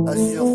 Assure.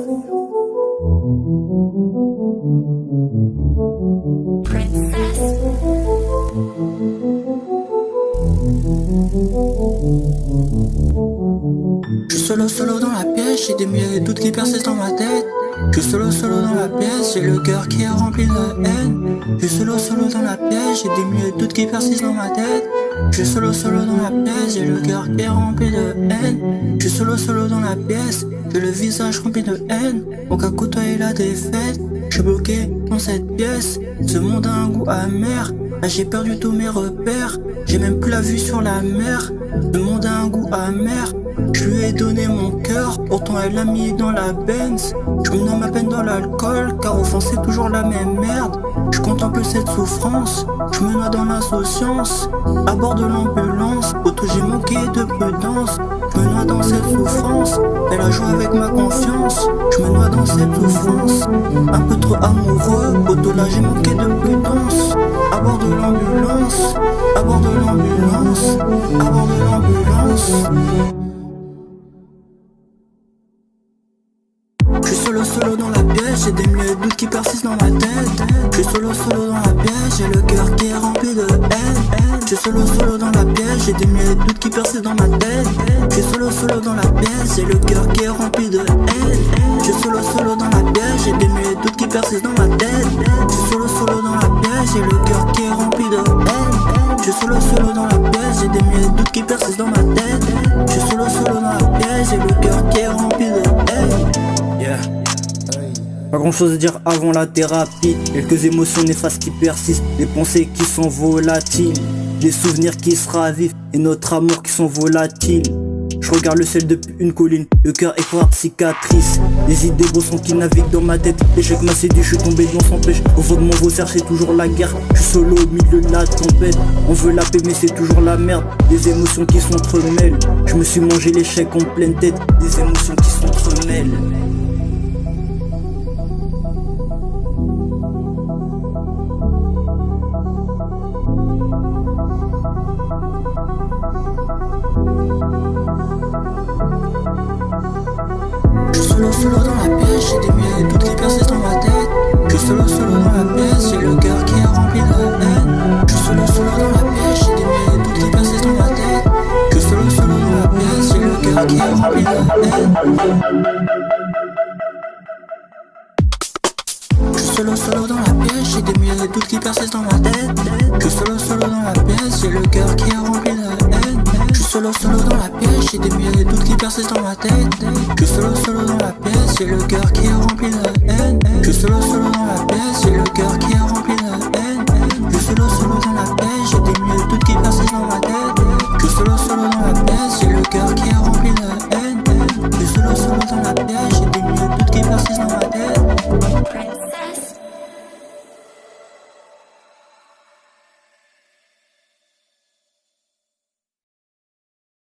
Je suis solo dans la pièce, j'ai des milliers de doutes qui persistent dans ma tête. Je suis solo dans la pièce, j'ai le cœur qui est rempli de haine. Je suis solo dans la pièce, j'ai des milliers de doutes qui persistent dans ma tête. Je suis solo dans la pièce, j'ai le cœur qui est rempli de haine. Je suis solo dans la pièce, j'ai le visage rempli de haine. Aucun côtoyer la défaite, je suis bloqué dans cette pièce. Ce monde a un goût amer, là j'ai perdu tous mes repères. J'ai même plus la vue sur la mer. Ce monde a un goût amer. Je lui ai donné mon cœur, pourtant elle l'a mis dans la Benz. Je me noie ma peine dans l'alcool, car au fond c'est toujours la même merde. Je contemple cette souffrance, je me noie dans l'insouciance. À bord de l'ambulance, auto j'ai manqué de prudence. Je me noie dans cette souffrance, elle a joué avec ma confiance. Je me noie dans cette souffrance, un peu trop amoureux. Auto là j'ai manqué de prudence. À bord de l'ambulance, à bord de l'ambulance, à bord de l'ambulance. Je suis solo dans la pièce, j'ai des milliers de doutes qui persistent dans ma tête. Je suis solo dans la pièce, j'ai le cœur qui est rempli de haine. Je suis solo dans la pièce, j'ai des milliers de doutes qui persistent dans ma tête. Je suis solo dans la pièce, j'ai le cœur qui est rempli de haine. Je suis solo dans la pièce, j'ai des milliers de doutes qui persistent dans ma tête. Je suis solo dans la pièce, j'ai le cœur qui est rempli de haine. Je suis solo dans la pièce, j'ai des milliers de doutes qui persistent dans ma tête. Je suis solo dans la pièce, j'ai le cœur qui est rempli de haine. Yeah. Pas grand chose à dire avant la thérapie. Quelques émotions néfastes qui persistent, des pensées qui sont volatiles, des souvenirs qui se ravivent et notre amour qui sont volatiles. Je regarde le ciel depuis une colline, le cœur est couvert de cicatrices. Des idées brossons qui naviguent dans ma tête. L'échec m'a séduit, je suis tombé dans son pêche. Au fond de mon vaussaire c'est toujours la guerre. Je suis solo au milieu de la tempête. On veut la paix mais c'est toujours la merde. Des émotions qui s'entremêlent. Je me suis mangé l'échec en pleine tête. Des émotions qui s'entremêlent. Je suis solo dans la pièce, j'ai des milliers de doutes qui persistent dans ma tête. Je suis solo dans la pièce, j'ai le cœur qui est rempli de haine. Je suis solo dans la pièce, j'ai des milliers de doutes qui persistent dans ma tête. Je suis solo dans la pièce, j'ai le cœur qui est rempli de haine. Je suis solo dans la pièce, j'ai des milliers de doutes qui persistent dans ma tête. Je suis solo dans la pièce, j'ai le cœur qui est rempli de haine. Je suis solo dans la pièce, j'ai des milliers de doutes qui persistent dans ma tête. Je suis solo dans la pièce, j'ai le cœur qui est rempli de haine. Je suis solo dans la pièce, j'ai le cœur qui est rempli de haine. Je suis solo dans la pièce, j'ai des milliers de doutes qui persistent dans ma tête. Je suis solo dans la pièce, j'ai le cœur qui est